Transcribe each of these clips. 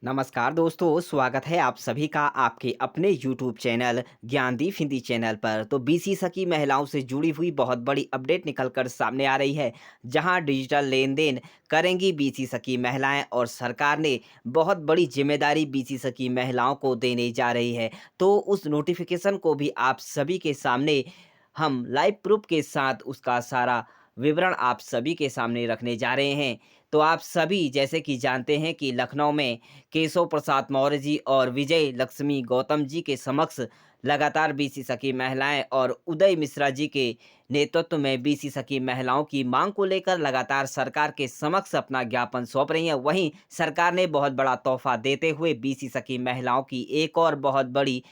नमस्कार दोस्तों, स्वागत है आप सभी का आपके अपने YouTube channel Gyandeep Hindi channel पर। तो बीसी सखी महिलाओं से जुड़ी हुई बहुत बड़ी अपडेट निकल कर सामने आ रही है, जहां डिजिटल लेन देन करेंगी बीसी सखी महिलाएं और सरकार ने बहुत बड़ी जिम्मेदारी बीसी सखी महिलाओं को देने जा रही है। तो उस नोटिफिकेशन को भी आप सभी के सामने हम लाइव प्रूफ के साथ उसका सारा विवरण आप सभी के सामने रखने जा रहे हैं। तो आप सभी जैसे कि जानते हैं कि लखनऊ में केशव प्रसाद मौर्य जी और विजय लक्ष्मी गौतम जी के समक्ष लगातार बीसी सखी महिलाएं और उदय मिश्रा जी के नेतृत्व में बीसी सखी महिलाओं की मांग को लेकर लगातार सरकार के समक्ष अपना ज्ञापन सौंप रही है। वहीं सरकार ने बहुत बड़ा तोहफा देते हुए बीसी सखी महिलाओं की एक और बहुत बड़ी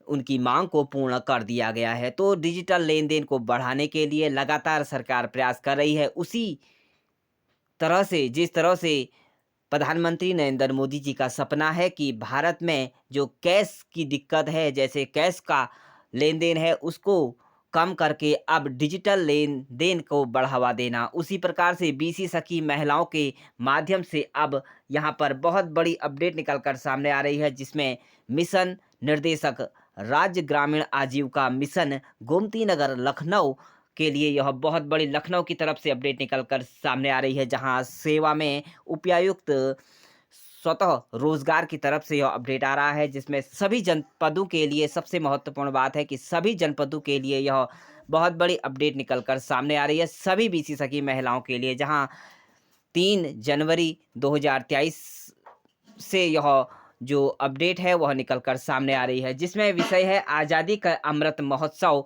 उनकी मांग को पूर्ण कर दिया गया है। तो डिजिटल लेन देन को बढ़ाने के लिए लगातार सरकार प्रयास कर रही है। उसी तरह से जिस तरह से प्रधानमंत्री नरेंद्र मोदी जी का सपना है कि भारत में जो कैश की दिक्कत है, जैसे कैश का लेन-देन है, उसको कम करके अब डिजिटल लेन-देन को बढ़ावा देना। उसी प्रकार से बीसी सखी महिलाओं के माध्यम से अब यहाँ पर बहुत बड़ी अपडेट निकल कर सामने आ रही है, जिसमें मिशन निर्देशक राज्य ग्रामीण आजीविका मिशन गोमती नगर लखनऊ के लिए यह बहुत बड़ी लखनऊ की तरफ से अपडेट निकल कर सामने आ रही है, जहां सेवा में उपायुक्त स्वतः रोजगार की तरफ से यह अपडेट आ रहा है, जिसमें सभी जनपदों के लिए सबसे महत्वपूर्ण बात है कि सभी जनपदों के लिए यह बहुत बड़ी अपडेट निकल कर सामने आ रही है, सभी बीसी सखी महिलाओं के लिए। जहां 3 जनवरी 2023 से यह जो अपडेट है वह निकल कर सामने आ रही है, जिसमें विषय है आज़ादी का अमृत महोत्सव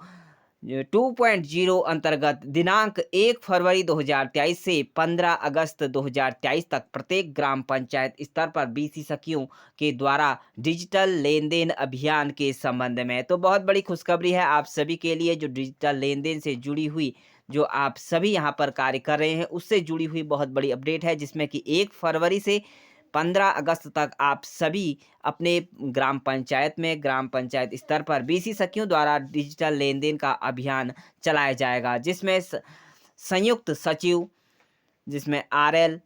2.0 अंतर्गत दिनांक 1 फरवरी 2023 से 15 अगस्त 2023 तक प्रत्येक ग्राम पंचायत स्तर पर बीसी सखियों के द्वारा डिजिटल लेन-देन अभियान के संबंध में। तो बहुत बड़ी खुशखबरी है आप सभी के लिए, जो डिजिटल लेन-देन से जुड़ी हुई जो आप सभी यहाँ पर कार्य कर रहे हैं, उससे जुड़ी हुई बहुत बड़ी अपडेट है, जिसमें कि 1 फरवरी से 15 अगस्त तक आप सभी अपने ग्राम पंचायत में ग्राम पंचायत स्तर पर बीसी सखियों द्वारा डिजिटल लेन-देन का अभियान चलाया जाएगा, जिसमें संयुक्त सचिव, जिसमें आरएल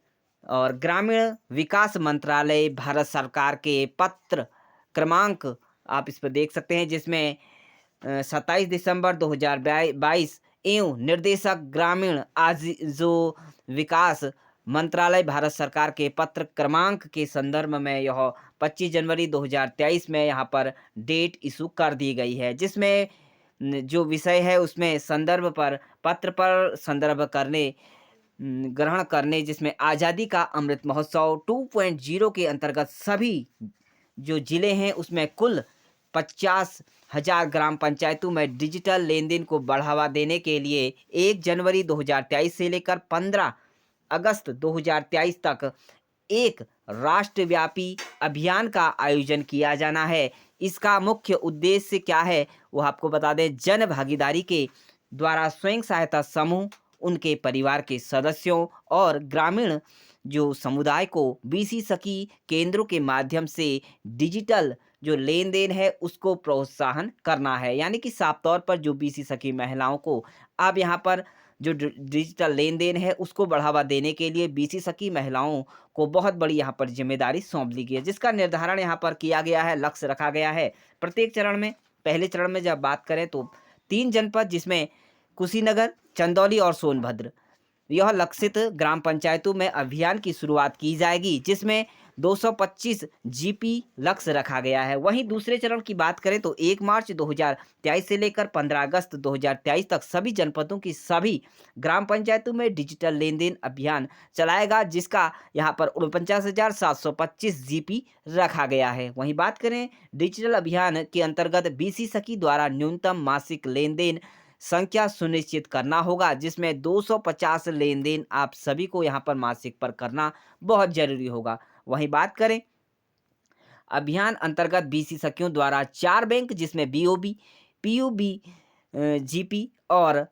और ग्रामीण विकास मंत्रालय भारत सरकार के पत्र क्रमांक आप इस पर देख सकते हैं, जिसमें 27 दिसंबर 2022 एवं निर्देशक ग्रामीण आज जो विकास मंत्रालय भारत सरकार के पत्र क्रमांक के संदर्भ में यह 25 जनवरी 2023 में यहाँ पर डेट इशू कर दी गई है, जिसमें जो विषय है उसमें संदर्भ पर पत्र पर संदर्भ करने ग्रहण करने, जिसमें आज़ादी का अमृत महोत्सव 2.0 के अंतर्गत सभी जो जिले हैं उसमें कुल 50,000 ग्राम पंचायतों में डिजिटल लेन-देन को बढ़ावा देने के लिए 1 जनवरी 2023 से लेकर 15 अगस्त 2023 तक एक राष्ट्रव्यापी अभियान का आयोजन किया जाना है। इसका मुख्य उद्देश्य क्या है, वो आपको बता दें। जन भागीदारी के द्वारा स्वयं सहायता समूह, उनके परिवार के सदस्यों और ग्रामीण जो समुदाय को बीसी सखी केंद्रों के माध्यम से डिजिटल जो लेन-देन है उसको प्रोत्साहन करना है। यानी कि साफ तौर पर जो बीसी सखी महिलाओं को अब यहाँ पर जो डिजिटल लेन-देन है उसको बढ़ावा देने के लिए बीसी सखी महिलाओं को बहुत बड़ी यहाँ पर ज़िम्मेदारी सौंप दी गई है, जिसका निर्धारण यहाँ पर किया गया है, लक्ष्य रखा गया है। प्रत्येक चरण में, पहले चरण में जब बात करें तो 3 जनपद, जिसमें कुशीनगर, चंदौली और सोनभद्र, यह लक्षित ग्राम पंचायतों में अभियान की शुरुआत की जाएगी, जिसमें 225 जीपी लक्ष्य रखा गया है। वहीं दूसरे चरण की बात करें तो 1 मार्च 2023 से लेकर 15 अगस्त 2023 तक सभी जनपदों की सभी ग्राम पंचायतों में डिजिटल लेन-देन अभियान चलाएगा, जिसका यहाँ पर 49,725 जीपी रखा गया है। वहीं बात करें डिजिटल अभियान के अंतर्गत बीसी सखी द्वारा न्यूनतम मासिक लेन-देन संख्या सुनिश्चित करना होगा, जिसमें 250 लेन-देन आप सभी को यहाँ पर मासिक पर करना बहुत ज़रूरी होगा। वहीं बात करें अभियान अंतर्गत बीसी सखियों द्वारा 4 बैंक, जिसमें बीओबी, पीयूबी, जीपी और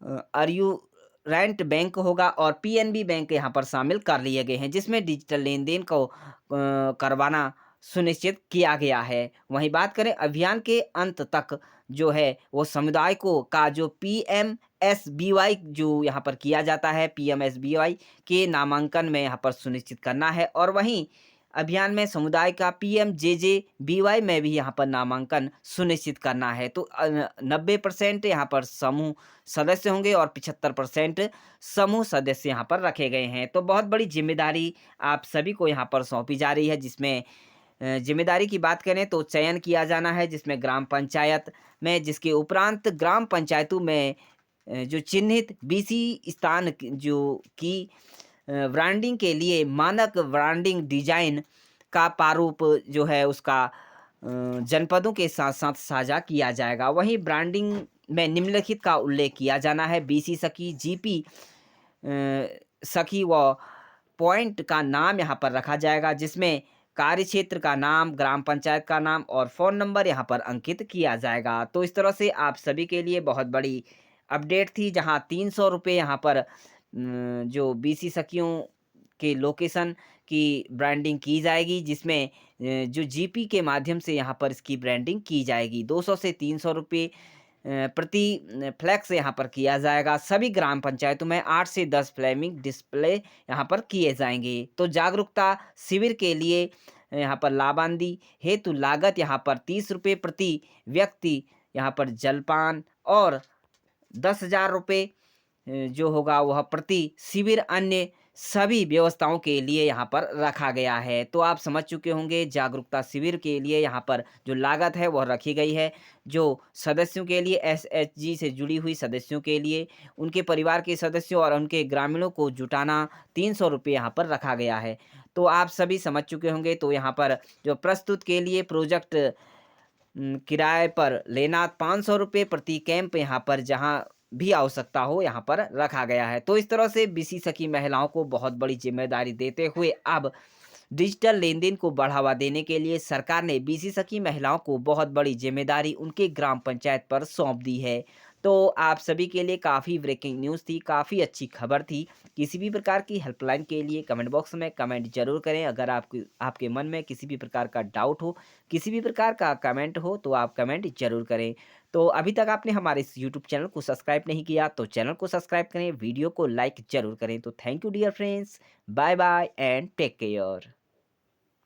अर्युरेंट बैंक होगा और पीएनबी बैंक यहाँ पर शामिल कर लिए गए हैं, जिसमें डिजिटल लेन-देन को करवाना सुनिश्चित किया गया है। वहीं बात करें अभियान के अंत तक जो है वो समुदाय को का जो पीएमएसबीवाई जो यहाँ पर किया जाता है, पीएमएसबीवाई के नामांकन में यहाँ पर सुनिश्चित करना है। और वहीं अभियान में समुदाय का पीएमजेजेबीवाई में भी यहाँ पर नामांकन सुनिश्चित करना है। तो 90% यहाँ पर समूह सदस्य होंगे और 75% समूह सदस्य यहाँ पर रखे गए हैं। तो बहुत बड़ी जिम्मेदारी आप सभी को यहाँ पर सौंपी जा रही है, जिसमें जिम्मेदारी की बात करें तो चयन किया जाना है, जिसमें ग्राम पंचायत में, जिसके उपरांत ग्राम पंचायतों में जो चिन्हित बीसी स्थान जो कि ब्रांडिंग के लिए मानक ब्रांडिंग डिजाइन का प्रारूप जो है उसका जनपदों के साथ साथ साझा किया जाएगा। वहीं ब्रांडिंग में निम्नलिखित का उल्लेख किया जाना है: बीसी सखी, जीपी सखी व पॉइंट का नाम यहाँ पर रखा जाएगा, जिसमें कार्य क्षेत्र का नाम, ग्राम पंचायत का नाम और फ़ोन नंबर यहाँ पर अंकित किया जाएगा। तो इस तरह से आप सभी के लिए बहुत बड़ी अपडेट थी, जहाँ 300 रुपये यहाँ पर जो बीसी सखियों के लोकेशन की ब्रांडिंग की जाएगी, जिसमें जो जीपी के माध्यम से यहाँ पर इसकी ब्रांडिंग की जाएगी। 200 से 300 रुपये प्रति फ्लैक्स यहाँ पर किया जाएगा। सभी ग्राम पंचायतों में 8 से 10 फ्लेमिंग डिस्प्ले यहाँ पर किए जाएंगे। तो जागरूकता शिविर के लिए यहाँ पर लाभांदी हेतु लागत यहाँ पर 30 रुपये प्रति व्यक्ति यहाँ पर जलपान और 10,000 रुपये जो होगा वह प्रति शिविर अन्य सभी व्यवस्थाओं के लिए यहाँ पर रखा गया है। तो आप समझ चुके होंगे जागरूकता शिविर के लिए यहाँ पर जो लागत है वह रखी गई है। जो सदस्यों के लिए एसएचजी से जुड़ी हुई सदस्यों के लिए, उनके परिवार के सदस्यों और उनके ग्रामीणों को जुटाना 300 रुपये यहाँ पर रखा गया है। तो आप सभी समझ चुके होंगे। तो यहाँ पर जो प्रस्तुत के लिए प्रोजेक्ट किराए पर लेना 500 रुपये प्रति कैंप यहाँ पर जहाँ भी आवश्यकता हो यहाँ पर रखा गया है। तो इस तरह से बीसी सखी महिलाओं को बहुत बड़ी जिम्मेदारी देते हुए अब डिजिटल लेन-देन को बढ़ावा देने के लिए सरकार ने बीसी सखी महिलाओं को बहुत बड़ी जिम्मेदारी उनके ग्राम पंचायत पर सौंप दी है। तो आप सभी के लिए काफ़ी ब्रेकिंग न्यूज़ थी, काफ़ी अच्छी खबर थी। किसी भी प्रकार की हेल्पलाइन के लिए कमेंट बॉक्स में कमेंट ज़रूर करें। अगर आपके मन में किसी भी प्रकार का डाउट हो, किसी भी प्रकार का कमेंट हो, तो आप कमेंट ज़रूर करें। तो अभी तक आपने हमारे इस यूट्यूब चैनल को सब्सक्राइब नहीं किया तो चैनल को सब्सक्राइब करें, वीडियो को लाइक ज़रूर करें। तो thank you dear friends, bye bye and take care.